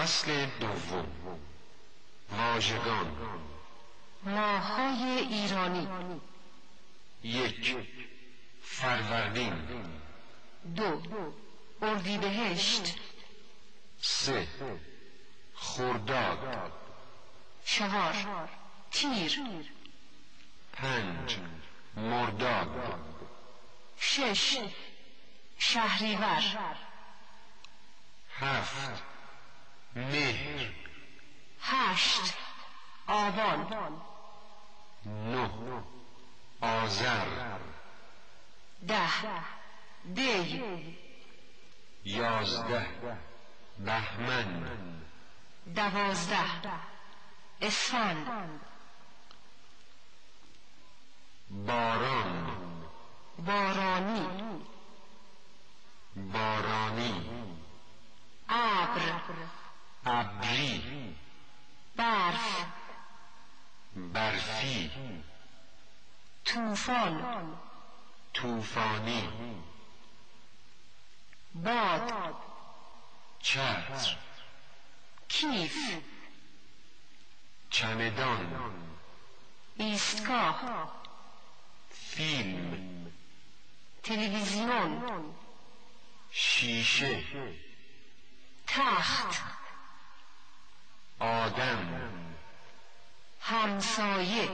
فصل دوم. واژگان. ماه‌های ایرانی: 1. فروردین. 2. اردیبهشت. 3. خرداد. 4. تیر. 5. مرداد. 6. شهریور. 7. مهر. 8. آبان. 9. آذر. 10. دی. 11. بهمن. 12. اسفند. باران. بارانی. بارانی. ابر. ابری. برف. برفی. طوفان. طوفانی. باد. چتر. کیف. چمدان. ایستگاه. فیلم. تلویزیون. شیشه. تخت. آدم. همسایه.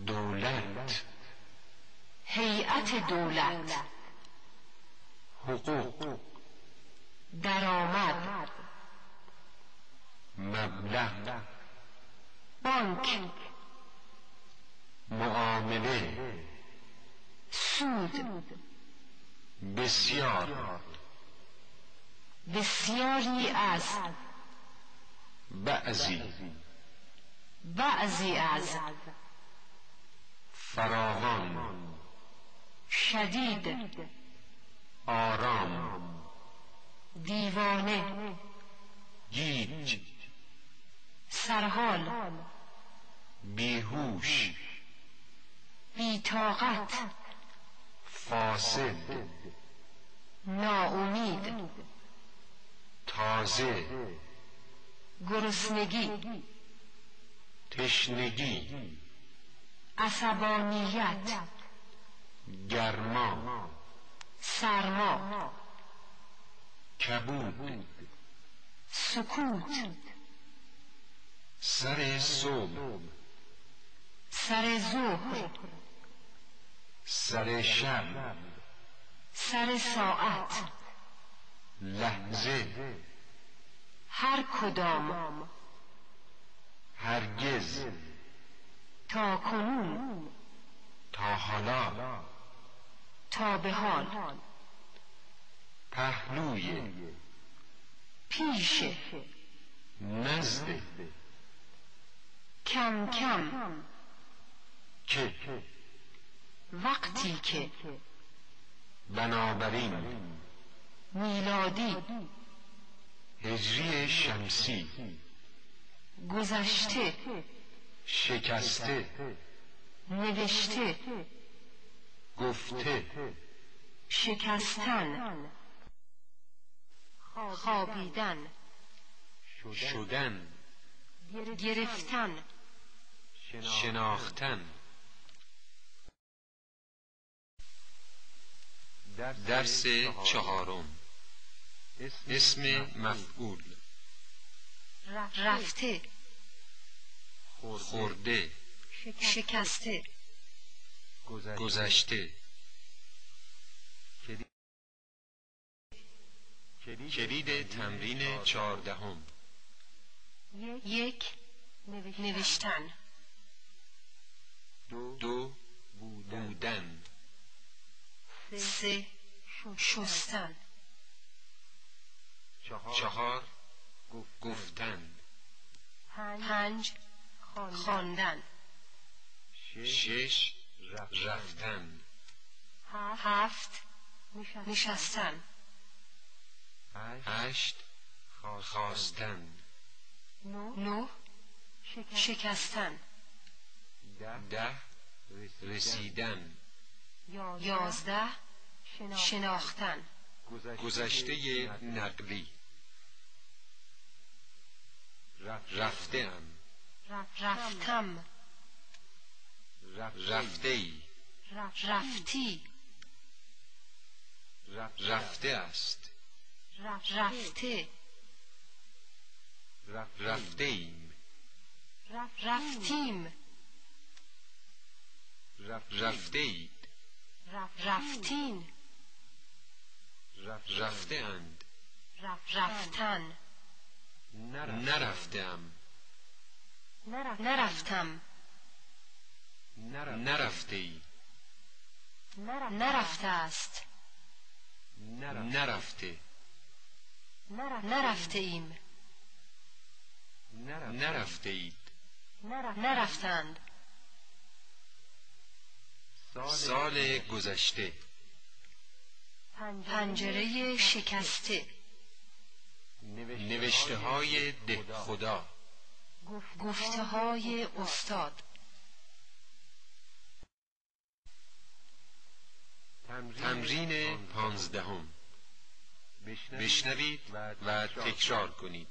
دولت. هیئت دولت. حقوق. درآمد. مبلغ. بانک. معامله. سود. بسیار. بسیاری از. بعضی از. فراوان. شدید. آرام. دیوانه. گیج. سرحال. بیهوش. بی‌طاقت. فاسد. ناامید. تازه. گرسنگی. تشنگی. عصبانیت. گرما. سرما. کبود. سکوت. سر صبح. سر ظهر. سر شب. سر ساعت. لحظه. هر کدام. هرگز. تا کنون. تا حالا. تا به حال. پهلوی. پیش. نزد. کم کم. که. وقتی که. بنابراین. میلادی. هجری شمسی. گذشته. شکسته. نوشته. گفته. شکستن. خوابیدن. شدن. گرفتن. شناختن. درس چهارم. اسم مفعول. رفته. خورده. شکسته. گذشته. کلید تمرین 14. 1. نوشتن. 2. بودن. 3. شستن. 4. گفتن. 5. خواندن. 6. رفتن. 7. نشستن. 8. خواستن. 9. شکستن. 10. رسیدن. 11. شناختن. گذشته نقلی. رفته‌ام. رفتم رفته‌ای. رفتی رفته است. رفته رفته‌ایم. رفتیم رفته‌اید. رفتین رفته‌اند. رفتن نرفته‌ام. نرفتم نرفته‌ای. نرفته است نرفته. نرفته ایم نرفته‌اید. نرفتند سال گذشته. پنجره شکسته نوشته‌های دهخدا. گفته های استاد تمرین 15. بشنوید و تکرار کنید.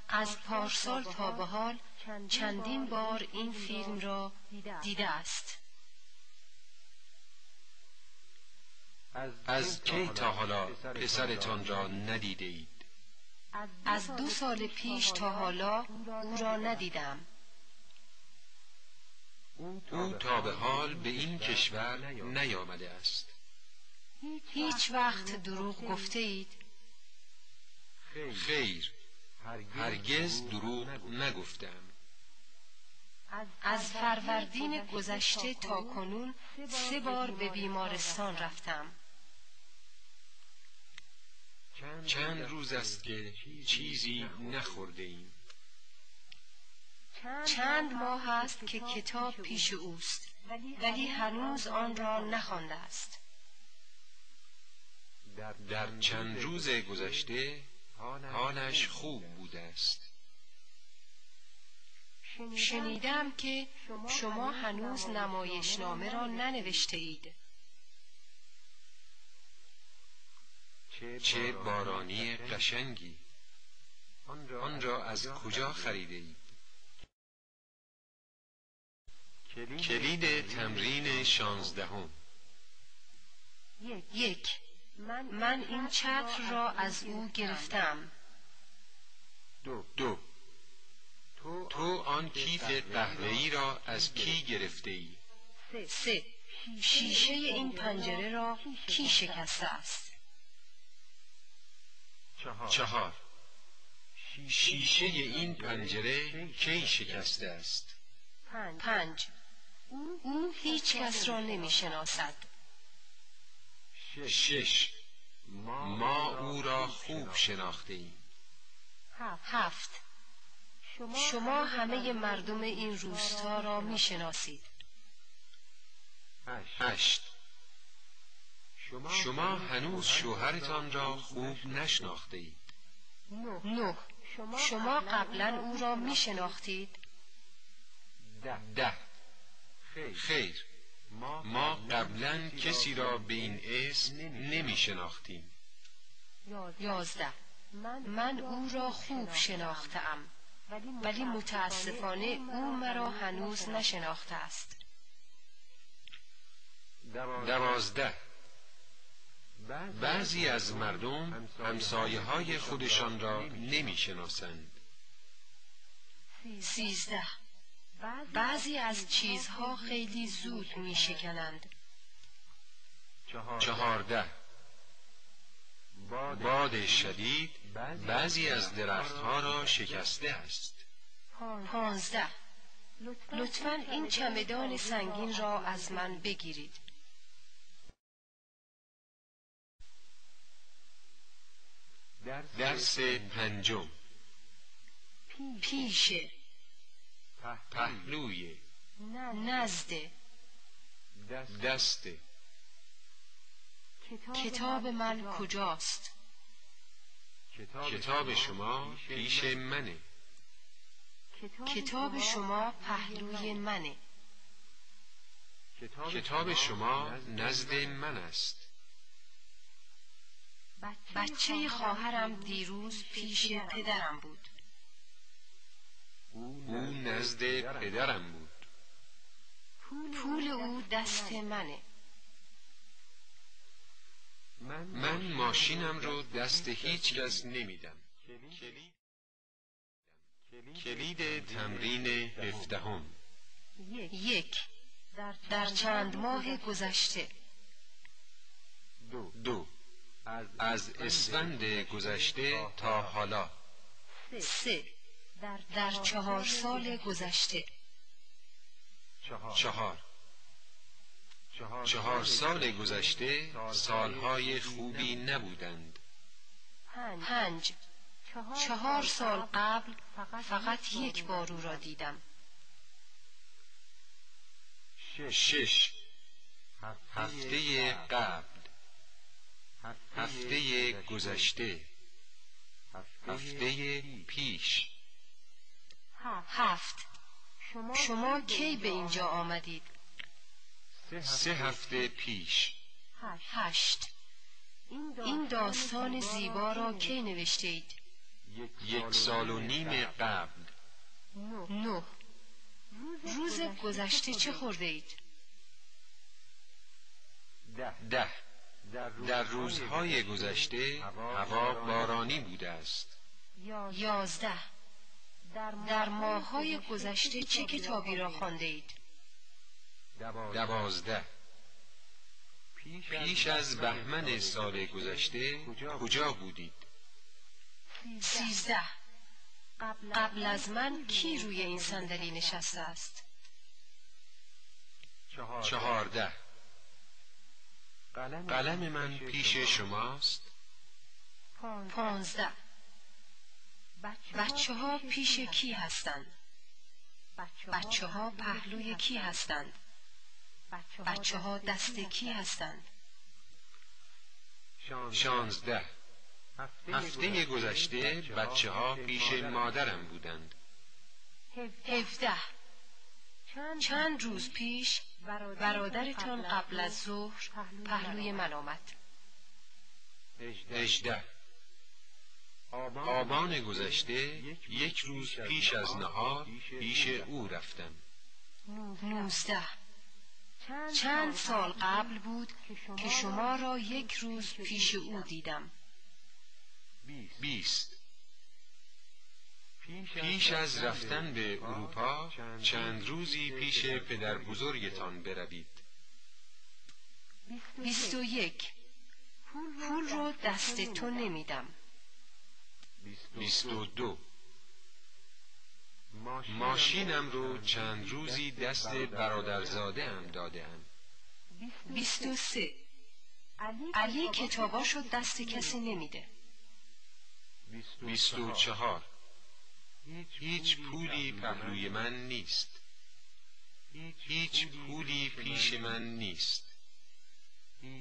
از پارسال تا به حال چندین بار این فیلم را دیده است. از کی تا حالا پسرتان را ندیده اید؟ از 2 سال پیش تا حالا او را ندیدم. او تا به حال به این کشور نیامده است. هیچ وقت دروغ گفته اید؟ خیر، هرگز دروغ نگفتم. از فروردین گذشته تا کنون 3 بار به بیمارستان رفتم. چند روز است که چیزی نخورده ایم. چند ماه است که کتاب پیش اوست ولی هنوز آن را نخوانده است. در چند روز گذشته حالش خوب بوده است. شنیدم که شما هنوز نمایشنامه را ننوشته اید. چه بارانی قشنگی! آن را از کجا خریده اید؟ کلید تمرین 16. 1. من این چتر را از او گرفتم. 2. تو آن کیف قهوه‌ای را از کی گرفته ای؟ 3. شیشه این پنجره را کی شکسته است؟ 4. شیشه این پنجره کی شکسته است؟ 5. او هیچ کس را نمی شناسد. 6. ما او را خوب شناخته ایم. 7. شما همه مردم این روستا را می شناسید. 8. شما هنوز شوهرتان را خوب نشناخته اید. 9. شما قبلا او را می شناختید. 10. خیر، ما قبلا کسی را به این اسم نمی شناختیم. 11. من او را خوب شناختم ولی متاسفانه او مرا هنوز نشناخته است. 12. بعضی از مردم همسایه های خودشان را نمی شناسند. 13. بعضی از چیزها خیلی زود می شکنند. 14. باد شدید بعضی از درختها را شکسته است. 15. لطفاً این چمدان سنگین را از من بگیرید. درس 5. پیش، پهلوی، نزد، دست. کتاب من کجاست؟ کتاب شما پیش منه. کتاب شما پهلوی منه. کتاب شما نزد من است. بچه خواهرم دیروز پیش پدرم بود. او نزد پدرم بود. پول او دست منه. من ماشینم رو دست هیچ کس نمیدم. کلید تمرین 17. 1. در چند ماه گذشته. 2. از اسفند گذشته تا حالا. 3. در 4 سال گذشته. 4 سال گذشته سالهای خوبی نبودند. 5. 4 سال قبل فقط یک بار او را دیدم. 6. هفته قبل، هفته گذشته، هفته پیش. 7. شما کی به اینجا آمدید؟ 3 هفته پیش. 8. این داستان زیبا را کی نوشتید؟ 1 سال و نیم قبل. 9. روز گذشته چه خورده اید؟ 10. در روزهای گذشته هوا بارانی بوده است. 11. در ماه‌های گذشته چه کتابی را خوانده اید؟ 12. پیش از بهمن سال گذشته کجا بودید؟ 13. قبل از من کی روی این صندلی نشسته است؟ 14. قلم من پیش شماست؟ 15. بچه ها پیش کی هستند؟ بچه ها پهلوی کی هستند؟ بچه ها دست کی هستند؟ 16. هفته گذشته بچه ها پیش مادرم بودند. 17. چند روز پیش برادرتان قبل از ظهر پهلوی من آمد. 18. آبان گذشته 1 روز پیش از نهار پیش او رفتم. 19. چند سال قبل بود که شما را 1 روز پیش او دیدم. 20. پیش از رفتن به اروپا چند روزی پیش پدر بزرگتان بروید. 21. پول رو دست تو نمیدم. 22. ماشینم رو چند روزی دست برادرزاده ام دادم. 23. علی کتاباشو دست کسی نمیده. 24. هیچ پولی پهلوی من نیست. هیچ پولی پیش من نیست.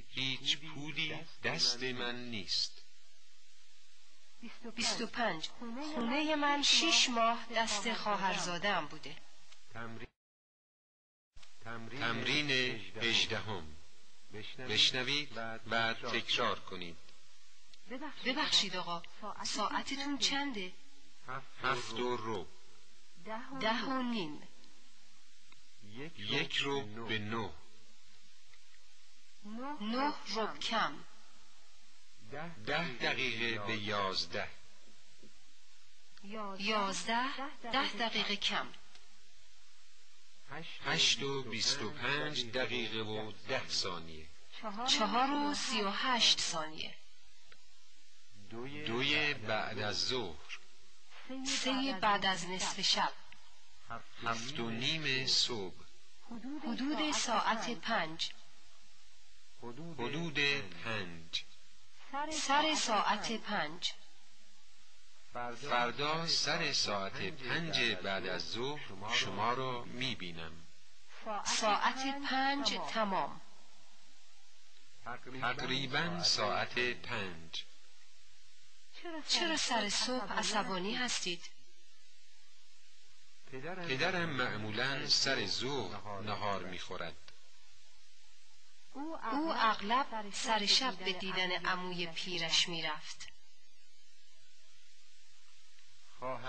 هیچ پولی دست من نیست. 25. خونه من 6 ماه دست خواهرزاده‌ام بوده. تمرین 18. بشنوید بعد تکرار کنید. ببخشید آقا، ساعتتون چنده؟ 7 و ربع. 10 و نیم. 1 ربع به 9. 9 ربع کم. 10 دقیقه به 11. 11 10 دقیقه کم. 8 و 25 دقیقه و 10 ثانیه. 4 و 38 ثانیه. 2 بعد از ظهر. 3 بعد از نصف شب. 7 و نیم صبح. حدود ساعت 5. حدود 5. سر ساعت 5. فردا سر ساعت 5 بعد از ظهر شما را میبینم. ساعت 5 تمام. تقریبا ساعت 5. چرا سر صبح عصبانی هستید؟ پدرم معمولا سر ظهر نهار میخورد. او اغلب سر شب به دیدن عموی پیرش میرفت.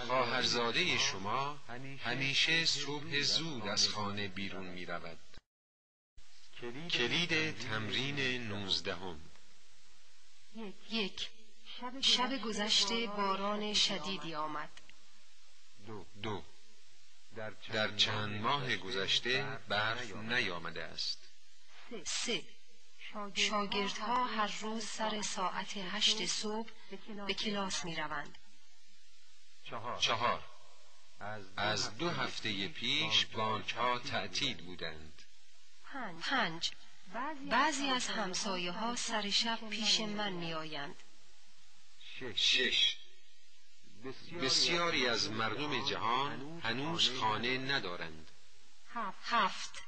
خواهرزاده شما همیشه صبح زود از خانه بیرون می رود. کلید تمرین 19. 1. شب گذشته باران شدیدی آمد. 2. در چند ماه گذشته برف نیامده است. 3. شاگردها هر روز سر ساعت 8 صبح به کلاس می روند. 4. از 2 هفته پیش بانکها تعطیل بودند. 5. بعضی از همسایه ها سر شب پیش من می آیند. 6. بسیاری از مردم جهان هنوز خانه ندارند. 7.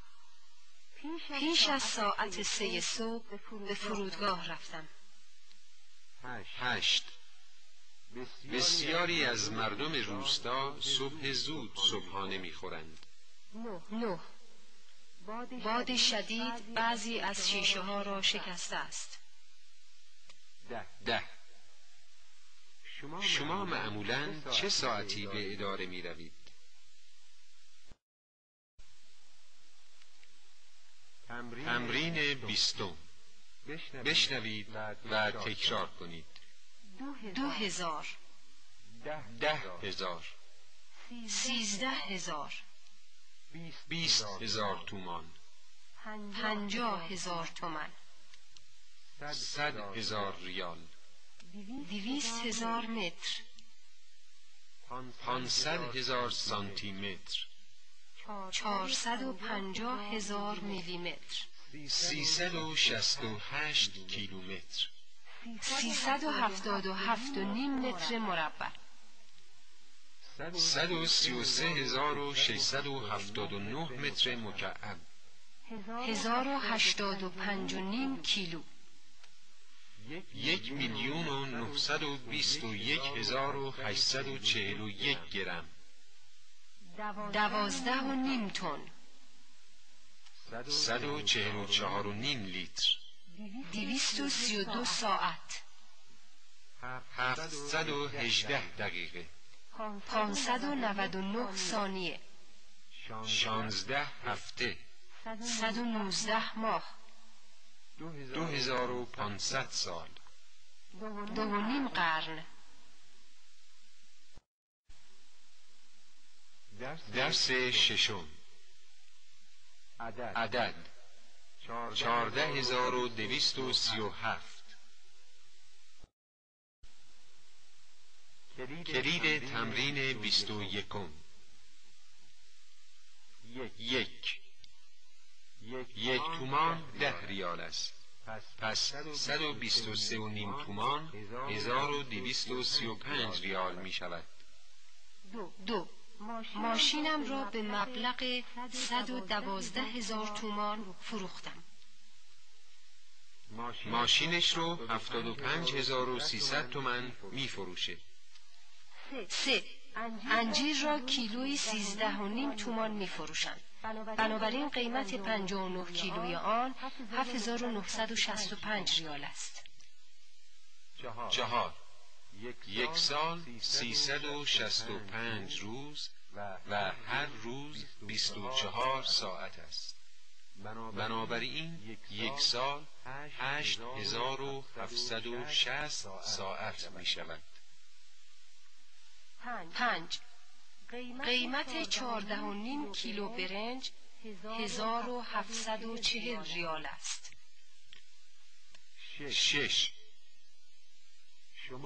پیش از ساعت 3 صبح به فرودگاه رفتم. 8. بسیاری از مردم روستا صبح زود صبحانه می‌خورند. 9. باد شدید بعضی از شیشه ها را شکسته است. 10. شما معمولاً چه ساعتی به اداره می روید؟ تمرین 20. بشنوید و تکرار کنید. 2000. 10,000. 13,000. 20,000 تومان. 50,000 تومان. 100,000 ریال. 200,000 متر. 500,000 سانتی متر. 450,000 میلی متر. 368 کیلومتر. 377.5 متر مربع. 133,679 متر مکعب. 1085.5 کیلو. 1,921,841 گرم. 12.5 تن. 144.5 لیتر. 232 ساعت. 718 دقیقه. 599 ثانیه. 16 هفته. 119 ماه. 2500 سال. 2.5 قرن. درس 6. عدد 14,237. کلید تمرین 21. 1. 1 تومان 10 ریال است. پس 123.5 تومان 1235 ریال می شود. 2. ماشینم را به مبلغ 112,000 تومان فروختم. ماشینش رو 75,300 تومان می فروشه. 3. انجیر را کیلویی 13.5 تومان می فروشند. بنابراین قیمت 59 کیلوی آن 7,965 ریال است. 4. 1 سال 365 روز و هر روز 24 ساعت است. بنابراین 1 سال 8,760 ساعت می شود. 5. قیمت 14.5 کیلو برنج 1,740 ریال است. 6.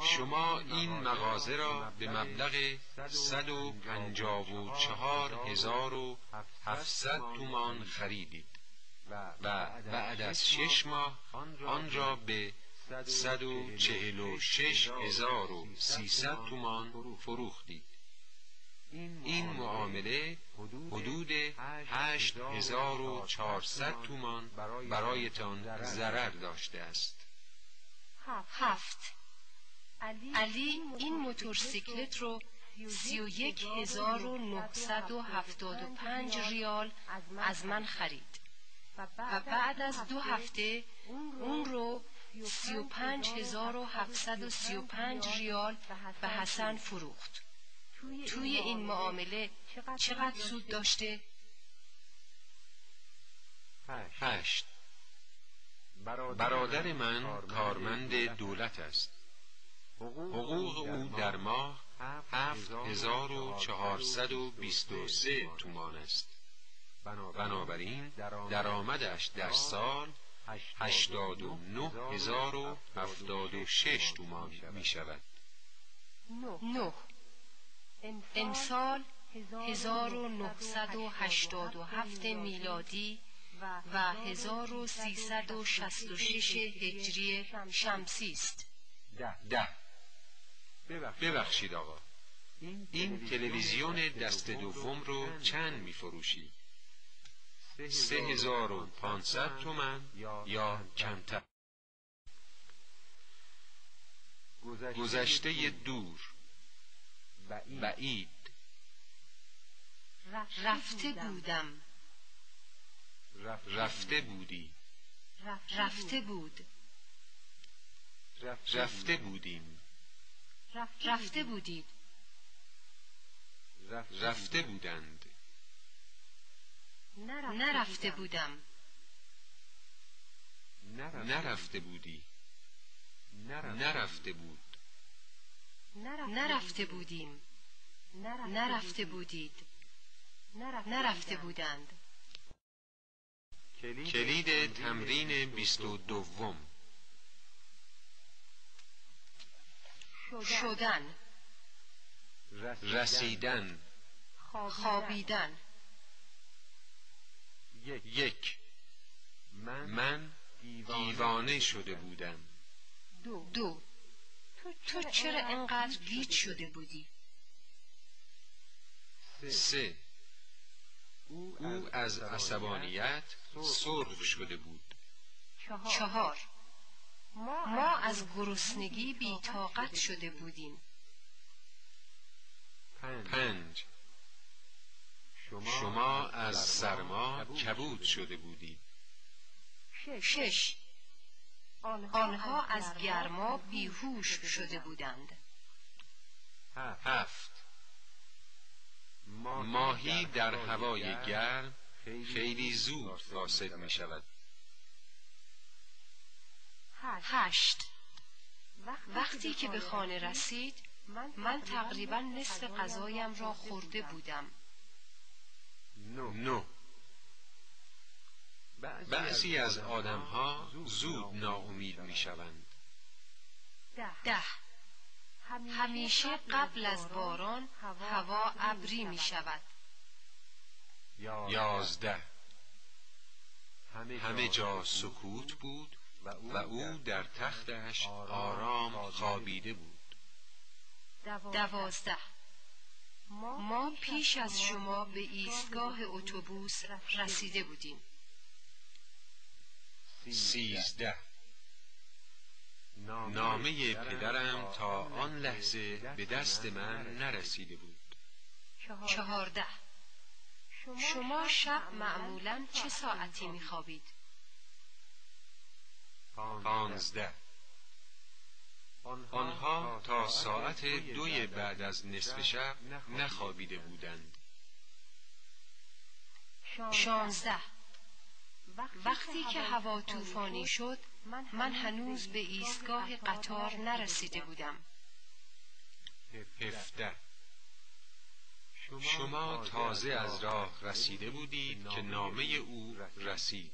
شما این مغازه را به مبلغ 154,700 تومان خریدید و بعد از 6 ماه آن را به 146,300 تومان فروختید. این معامله حدود 8,400 تومان برایتان ضرر داشته است. 7. علی این موتورسیکلت رو 31,975 ریال از من خرید. و بعد از 2 هفته اون رو 35,735 ریال به حسن فروخت. توی این معامله چقدر سود داشته؟ 8. برادر من کارمند دولت است. حقوق او در ماه 7,423 تومان است. بنابراین درآمدش در سال 89,076 تومان می شود. 9. امسال 1987 میلادی و 1366 هجری شمسی است. 10. ببخشید آقا، این تلویزیون دست دوم رو چند می فروشی؟ 3,500 تومان یا کمتر؟ گذشته دور، بعید. رفته بودم. رفته بودی. رفته بود. رفته بودیم. رفته بودید. رفته بودند. نرفته بودم. نرفته بودی. نرفته بود. نرفته بودیم. نرفته بودید. نرفته بودند. کلید تمرین 22. شدن. رسیدن. خوابیدن. 1. من دیوانه شده بودم. 2. تو چرا انقدر گیج شده بودی؟ 3. او از عصبانیت سرخ شده بود. 4. ما از گرسنگی بی‌طاقت شده بودیم. 5. شما از سرما کبود شده بودید. 6. آنها از گرما بیهوش شده بودند. 7. ماهی در هوای گرم خیلی زود فاسد می شود. 8. وقتی که به خانه رسید من تقریبا نصف غذایم را خورده بودم. 9. بعضی از آدمها زود ناامید می شوند. 10. همیشه قبل از باران هوا ابری می شود. 11. همه جا سکوت بود و او در تختش آرام خوابیده بود. 12. ما پیش از شما به ایستگاه اتوبوس رسیده بودیم. 13. نامه پدرم تا آن لحظه به دست من نرسیده بود. 14. شما شب معمولاً چه ساعتی می‌خوابید؟ 15. آنها تا ساعت 2 بعد از نصف شب نخوابیده بودند. 16. وقتی که هوا طوفانی شد من هنوز به ایستگاه قطار نرسیده بودم. 17. شما تازه از راه رسیده بودید که نامه او رسید.